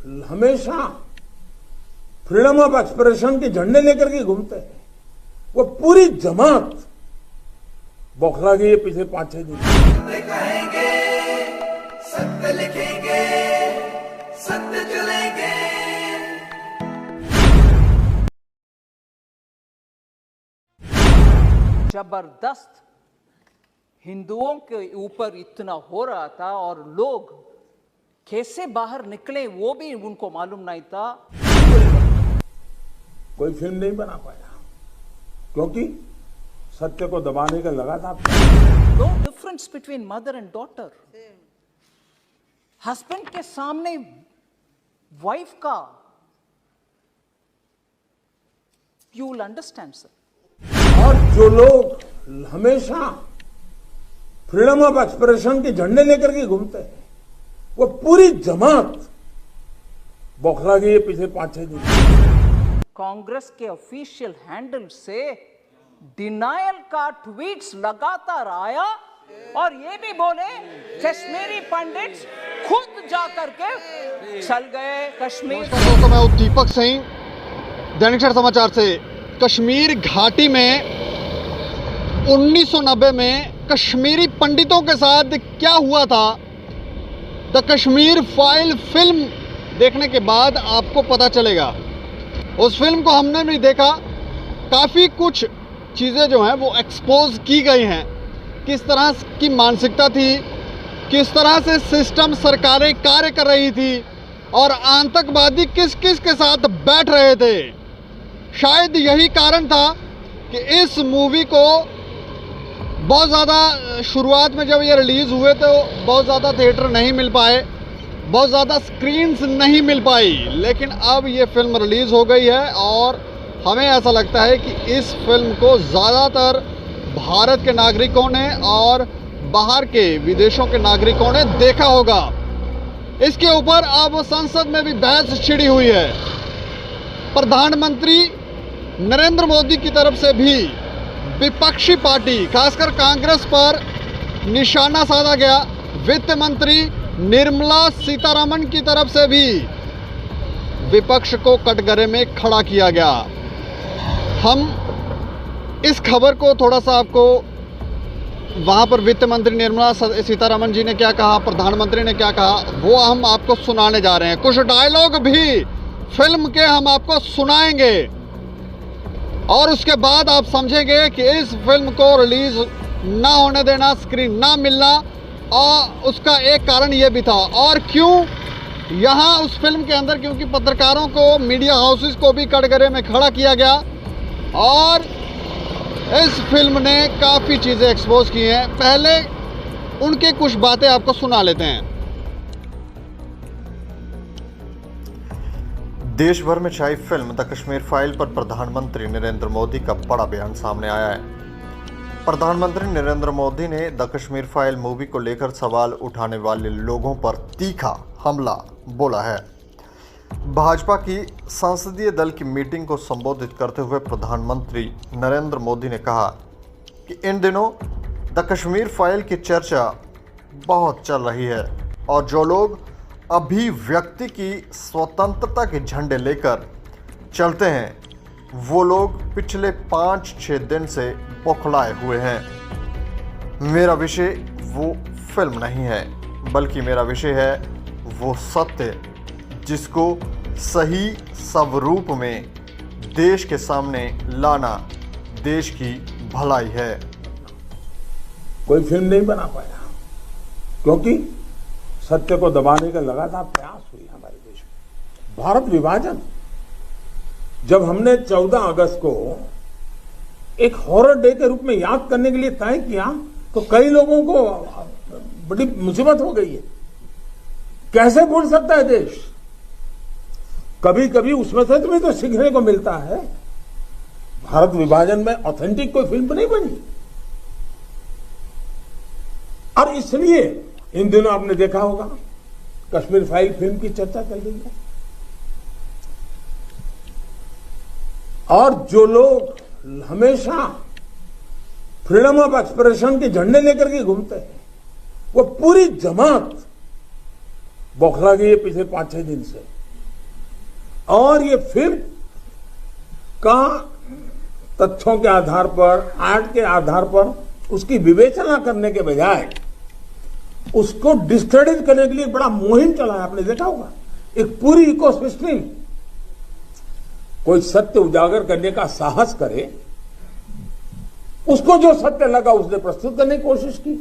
हमेशा freedom of expression के झंडे लेकर के घूमते हैं, वो पूरी जमात बौखला गई है पिछले 5-6 दिन। सत्य कहेंगे, सत्य लिखेंगे, सत्य चलेंगे। जबरदस्त हिंदुओं के ऊपर इतना हो रहा था और लोग कैसे बाहर निकले वो भी उनको मालूम नहीं था। कोई फिल्म नहीं बना पाया क्योंकि सत्य को दबाने का लगा था। No difference between mother and daughter. Husband के सामने वाइफ का, यू विल अंडरस्टैंड सर। और जो लोग हमेशा फ्रीडम ऑफ एक्सप्रेशन के झंडे लेकर के घूमते हैं, वो पूरी जमात बौखला गई है पिछले 5-6 दिन। कांग्रेस के ऑफिशियल हैंडल से डिनायल का ट्वीट्स लगातार आया और ये भी बोले कश्मीरी पंडित खुद जाकर के चल गए कश्मीर। दोस्तों, मैं दीपक सिंह, दैनिक सवेरा समाचार से। कश्मीर घाटी में 1990 में कश्मीरी पंडितों के साथ क्या हुआ था, द कश्मीर फाइल फिल्म देखने के बाद आपको पता चलेगा। उस फिल्म को हमने भी देखा, काफ़ी कुछ चीज़ें जो हैं वो एक्सपोज की गई हैं। किस तरह की मानसिकता थी, किस तरह से सिस्टम सरकारें कार्य कर रही थी और आतंकवादी किस किस के साथ बैठ रहे थे। शायद यही कारण था कि इस मूवी को बहुत ज़्यादा शुरुआत में जब ये रिलीज़ हुए तो बहुत ज़्यादा थिएटर नहीं मिल पाए, बहुत ज़्यादा स्क्रीन्स नहीं मिल पाई, लेकिन अब ये फिल्म रिलीज़ हो गई है और हमें ऐसा लगता है कि इस फिल्म को ज़्यादातर भारत के नागरिकों ने और बाहर के विदेशों के नागरिकों ने देखा होगा। इसके ऊपर अब संसद में भी बहस छिड़ी हुई है। प्रधानमंत्री नरेंद्र मोदी की तरफ से भी विपक्षी पार्टी खासकर कांग्रेस पर निशाना साधा गया। वित्त मंत्री निर्मला सीतारमण की तरफ से भी विपक्ष को कटघरे में खड़ा किया गया। हम इस खबर को थोड़ा सा आपको, वहाँ पर वित्त मंत्री निर्मला सीतारमण जी ने क्या कहा, प्रधानमंत्री ने क्या कहा, वो हम आपको सुनाने जा रहे हैं। कुछ डायलॉग भी फिल्म के हम आपको सुनाएंगे और उसके बाद आप समझेंगे कि इस फिल्म को रिलीज ना होने देना, स्क्रीन ना मिलना, और उसका एक कारण ये भी था। और क्यों यहाँ उस फिल्म के अंदर, क्योंकि पत्रकारों को, मीडिया हाउसेस को भी कटघरे में खड़ा किया गया और इस फिल्म ने काफ़ी चीज़ें एक्सपोज की हैं। पहले उनके कुछ बातें आपको सुना लेते हैं। देश भर में छाई फिल्म द कश्मीर फाइल पर प्रधानमंत्री नरेंद्र मोदी का बड़ा बयान सामने आया है। प्रधानमंत्री नरेंद्र मोदी ने द कश्मीर फाइल मूवी को लेकर सवाल उठाने वाले लोगों पर तीखा हमला बोला है। भाजपा की संसदीय दल की मीटिंग को संबोधित करते हुए प्रधानमंत्री नरेंद्र मोदी ने कहा कि इन दिनों द कश्मीर फाइल की चर्चा बहुत चल रही है और जो लोग अभिव्यक्ति की स्वतंत्रता के झंडे लेकर चलते हैं वो लोग पिछले 5-6 दिन से बौखलाए हुए हैं। मेरा विषय वो फिल्म नहीं है, बल्कि मेरा विषय है वो सत्य जिसको सही स्वरूप में देश के सामने लाना देश की भलाई है। कोई फिल्म नहीं बना पाया क्योंकि सत्य को दबाने का लगातार प्रयास हुई हमारे देश में। भारत विभाजन, जब हमने 14 अगस्त को एक हॉरर डे के रूप में याद करने के लिए तय किया तो कई लोगों को बड़ी मुसीबत हो गई है। कैसे भूल सकता है देश? कभी कभी उसमें से तुम्हें तो सीखने को मिलता है। भारत विभाजन में ऑथेंटिक कोई फिल्म नहीं बनी और इसलिए इन दिनों आपने देखा होगा कश्मीर फाइल फिल्म की चर्चा चल रही है। और जो लोग हमेशा फ्रीडम ऑफ एक्सप्रेशन के झंडे लेकर के घूमते हैं, वो पूरी जमात बौखला गई है पिछले 5-6 दिन से। और ये फिल्म का तथ्यों के आधार पर, आर्ट के आधार पर उसकी विवेचना करने के बजाय उसको डिस्क्रेडिट करने के लिए एक बड़ा मुहिम चलाया, आपने देखा होगा। एक पूरी इकोसिस्टम, कोई सत्य उजागर करने का साहस करे, उसको जो सत्य लगा उसने प्रस्तुत करने की कोशिश की,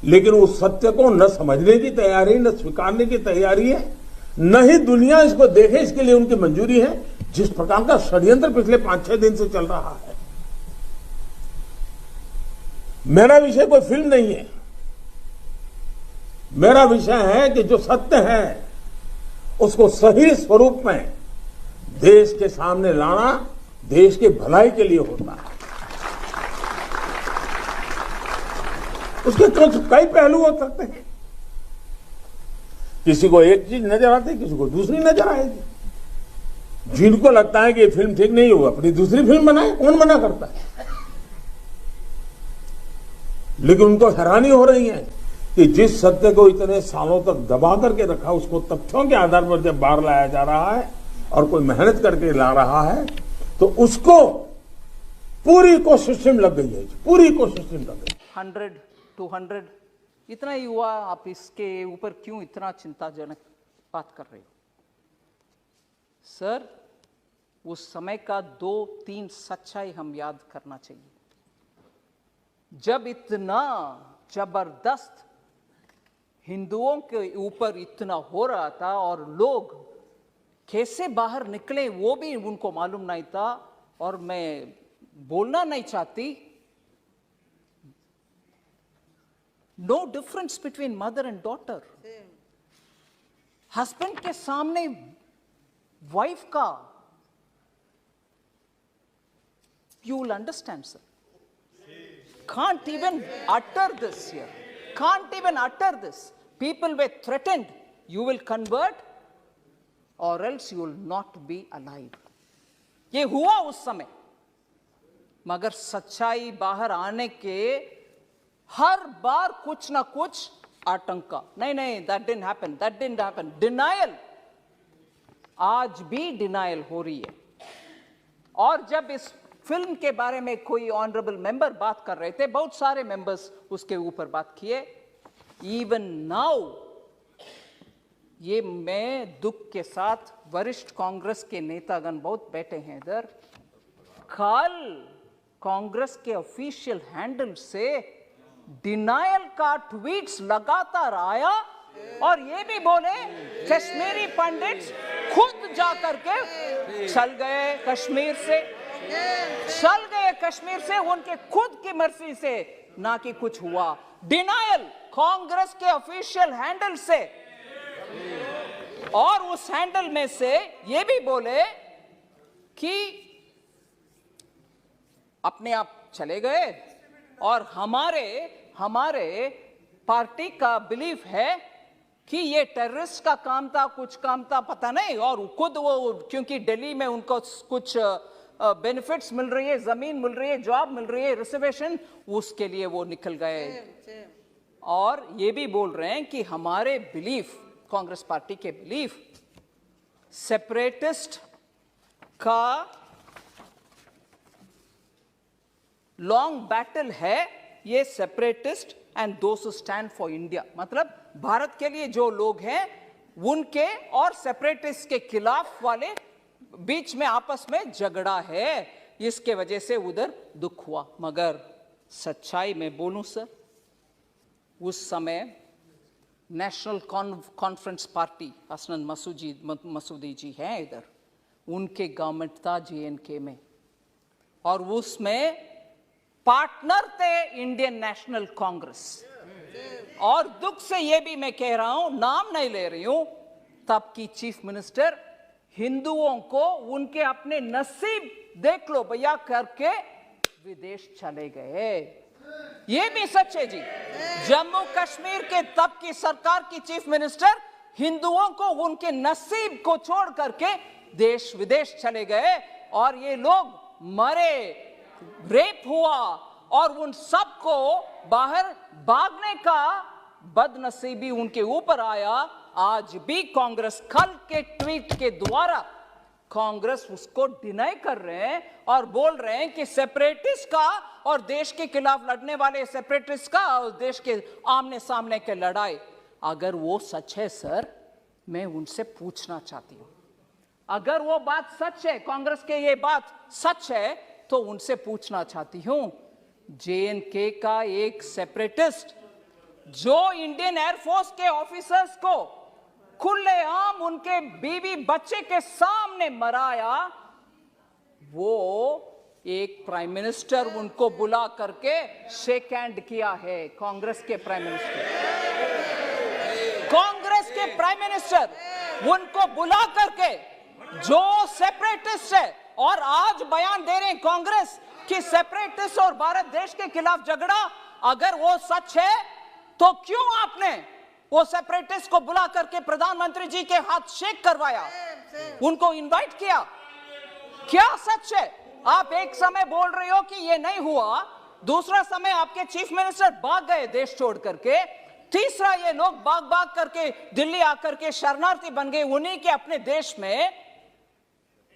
लेकिन उस सत्य को न समझने की तैयारी, न स्वीकारने की तैयारी है, न ही दुनिया इसको देखे इसके लिए उनकी मंजूरी है। जिस प्रकार का षड्यंत्र पिछले 5-6 दिन से चल रहा है। मेरा विषय कोई फिल्म नहीं है, मेरा विषय है कि जो सत्य है उसको सही स्वरूप में देश के सामने लाना देश की भलाई के लिए होता है। उसके कई पहलू हो सकते हैं, किसी को एक चीज नजर आती है, किसी को दूसरी नजर आएगी। जिनको लगता है कि ये फिल्म ठीक नहीं हो, अपनी दूसरी फिल्म बनाए, कौन मना करता है। लेकिन उनको हैरानी हो रही है कि जिस सत्य को इतने सालों तक दबा करके रखा, उसको तथ्यों के आधार पर जब बाहर लाया जा रहा है और कोई मेहनत करके ला रहा है, तो उसको पूरी इकोसिस्टम लग गई है, पूरी इकोसिस्टम लग गई। 100, 200 इतना ही हुआ, आप इसके ऊपर क्यों इतना चिंताजनक बात कर रहे हो? सर, उस समय का 2-3 सच्चाई हम याद करना चाहिए। जब इतना जबरदस्त हिंदुओं के ऊपर इतना हो रहा था और लोग कैसे बाहर निकले वो भी उनको मालूम नहीं था, और मैं बोलना नहीं चाहती, no difference between mother and daughter. Husband के सामने वाइफ का, you will understand, sir. Can't even utter this here. Can't even utter this. People were threatened, you will convert or else you will not be alive. ये हुआ उस समय, मगर सच्चाई बाहर आने के हर बार कुछ ना कुछ आतंका, नहीं, that didn't happen, denial, आज भी डिनायल हो रही है। और जब इस फिल्म के बारे में कोई ऑनरेबल मेंबर बात कर रहे थे, बहुत सारे मेंबर्स उसके ऊपर बात किए, इवन नाउ, ये मैं दुख के साथ, वरिष्ठ कांग्रेस के नेतागण बहुत बैठे हैं इधर, कल कांग्रेस के ऑफिशियल हैंडल से डिनायल का ट्वीट्स लगातार आया और ये भी बोले कश्मीरी पंडित्स खुद जाकर के चल गए कश्मीर से, उनके खुद की मर्जी से, ना कि कुछ हुआ। डिनायल कांग्रेस के ऑफिशियल हैंडल से, और उस हैंडल में से ये भी बोले कि अपने आप चले गए, और हमारे पार्टी का बिलीफ है कि ये टेररिस्ट का काम था, कुछ काम था, पता नहीं, और खुद वो क्योंकि दिल्ली में उनको कुछ बेनिफिट्स मिल रही है, जमीन मिल रही है, जॉब मिल रही है, रिजर्वेशन, उसके लिए वो निकल गए। और ये भी बोल रहे हैं कि हमारे बिलीफ, कांग्रेस पार्टी के बिलीफ, सेपरेटिस्ट का लॉन्ग बैटल है, ये separatist and those who stand for India, मतलब भारत के लिए जो लोग हैं उनके और सेपरेटिस्ट के खिलाफ वाले बीच में आपस में झगड़ा है, इसके वजह से उधर दुख हुआ। मगर सच्चाई में बोलूं सर, उस समय नेशनल कॉन्फ्रेंस पार्टी, हसनन मसूदी जी हैं इधर, उनके गवर्नमेंट था JNK में, और उसमें पार्टनर थे इंडियन नेशनल कांग्रेस। और दुख से ये भी मैं कह रहा हूं, नाम नहीं ले रही हूं, तब की चीफ मिनिस्टर हिंदुओं को उनके अपने नसीब देख लो भैया करके विदेश चले गए। ये भी सच है जी। जम्मू कश्मीर के तब की सरकार की चीफ मिनिस्टर हिंदुओं को उनके नसीब को छोड़ करके देश विदेश चले गए, और ये लोग मरे, रेप हुआ, और उन सबको बाहर भागने का बदनसीबी उनके ऊपर आया, आज भी कांग्रेस कल के ट्वीट के द्वारा कांग्रेस उसको डिनाई कर रहे हैं और बोल रहे हैं कि सेपरेटिस्ट का और देश के खिलाफ लड़ने वाले सेपरेटिस्ट का और देश के आमने सामने के लड़ाई। अगर वो सच है सर, मैं उनसे पूछना चाहती हूं, अगर वो बात सच है, कांग्रेस के ये बात सच है, तो उनसे पूछना चाहती हूं, जेएनके का एक सेपरेटिस्ट जो इंडियन एयरफोर्स के ऑफिसर्स को खुलेआम उनके बीवी बच्चे के सामने मराया, वो एक प्राइम मिनिस्टर उनको बुला करके शेक हैंड किया है। कांग्रेस के प्राइम मिनिस्टर उनको बुला करके, जो सेपरेटिस्ट है, और आज बयान दे रहे हैं कांग्रेस कि सेपरेटिस्ट और भारत देश के खिलाफ झगड़ा, अगर वो सच है तो क्यों आपने वो सेपरेटिस्ट को बुला करके प्रधानमंत्री जी के हाथ शेक करवाया, उनको इनवाइट किया? क्या सच है? आप एक समय बोल रहे हो कि ये नहीं हुआ, दूसरा समय आपके चीफ मिनिस्टर भाग गए देश छोड़ करके, तीसरा ये लोग भाग करके दिल्ली आकर के शरणार्थी बन गए उन्हीं के अपने देश में।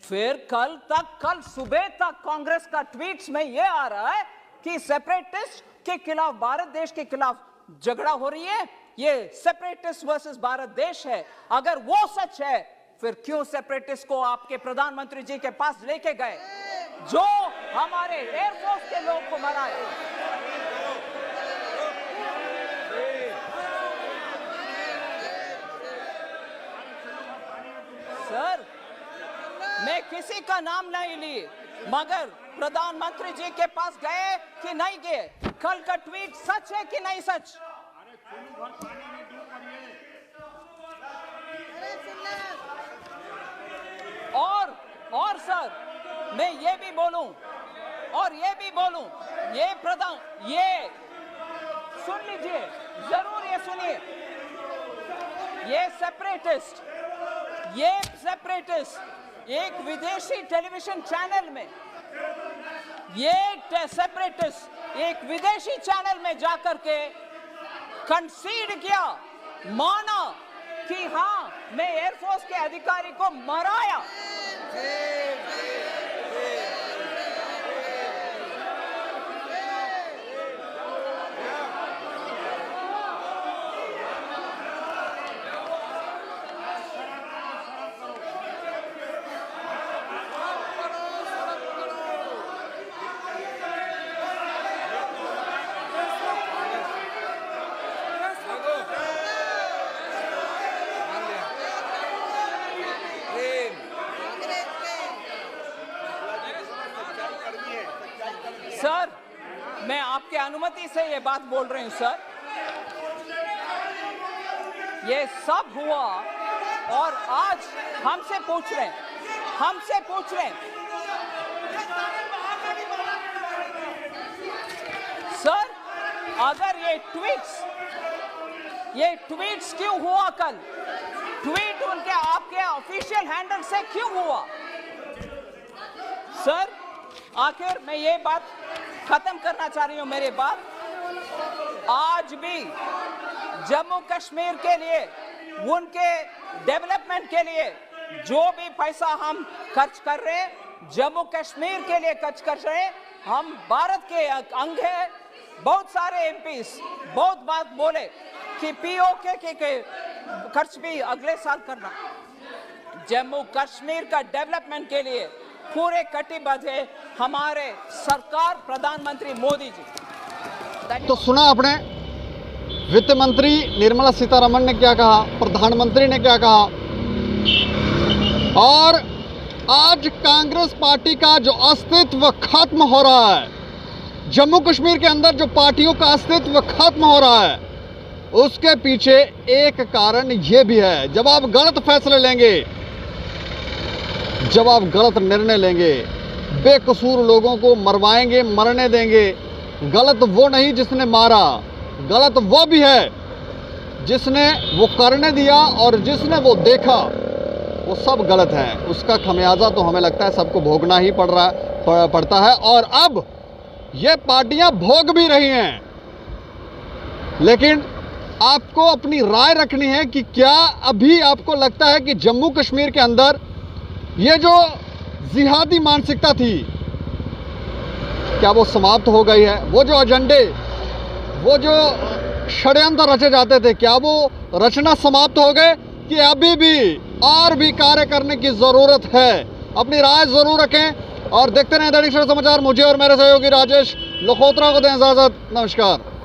फिर कल सुबह तक कांग्रेस का ट्वीट्स में ये आ रहा है कि सेपरेटिस्ट के खिलाफ, भारत देश के खिलाफ झगड़ा हो रही है, ये सेपरेटिस्ट वर्सेस भारत देश है। अगर वो सच है, फिर क्यों सेपरेटिस्ट को आपके प्रधानमंत्री जी के पास लेके गए, जो हमारे एयरफोर्स के लोग को मराया? सर, मैं किसी का नाम नहीं ली, मगर प्रधानमंत्री जी के पास गए कि नहीं गए? कल का ट्वीट सच है कि नहीं सच? और सर, मैं ये भी बोलूं, ये सुन लीजिए, जरूर ये सुनिए, ये सेपरेटिस्ट एक विदेशी टेलीविजन चैनल में, एक विदेशी चैनल में जाकर के कंसीड किया, माना कि हाँ, मैं एयरफोर्स के अधिकारी को मराया। सर, मैं आपके अनुमति से ये बात बोल रही हूं सर, ये सब हुआ और आज हमसे पूछ रहे हैं, सर, अगर ये ट्वीट्स क्यों हुआ? कल ट्वीट उनके आपके ऑफिशियल हैंडल से क्यों हुआ? सर, आखिर मैं ये बात खत्म करना चाह रही हूं, मेरी बात, आज भी जम्मू कश्मीर के लिए, उनके डेवलपमेंट के लिए जो भी पैसा हम खर्च कर रहे हैं, जम्मू कश्मीर के लिए खर्च कर रहे हैं, हम भारत के अंग है। बहुत सारे एमपीस बहुत बात बोले कि पीओके के खर्च भी अगले साल करना। जम्मू कश्मीर का डेवलपमेंट के लिए पूरे कटिबद्ध है हमारे सरकार, प्रधानमंत्री मोदी जी। तो सुना आपने वित्त मंत्री निर्मला सीतारमण ने क्या कहा, प्रधानमंत्री ने क्या कहा, और आज कांग्रेस पार्टी का जो अस्तित्व खत्म हो रहा है, जम्मू कश्मीर के अंदर जो पार्टियों का अस्तित्व खत्म हो रहा है, उसके पीछे एक कारण ये भी है। जब आप गलत फैसले लेंगे, जब आप गलत निर्णय लेंगे, बेकसूर लोगों को मरवाएंगे, मरने देंगे, गलत वो नहीं जिसने मारा, गलत वो भी है जिसने वो करने दिया, और जिसने वो देखा, वो सब गलत है। उसका खमियाजा तो हमें लगता है सबको भोगना ही पड़ता है, और अब ये पार्टियां भोग भी रही हैं। लेकिन आप आपको अपनी राय रखनी है कि क्या अभी आपको लगता है कि जम्मू कश्मीर के अंदर ये जो जिहादी मानसिकता थी क्या वो समाप्त हो गई है? वो जो एजेंडे, वो जो षड्यंत्र रचे जाते थे, क्या वो रचना समाप्त हो गए कि अभी भी और भी कार्य करने की ज़रूरत है? अपनी राय ज़रूर रखें और देखते रहें दैनिक सवेरा समाचार। मुझे और मेरे सहयोगी राजेश लोखोत्रा को दें इजाज़त। नमस्कार।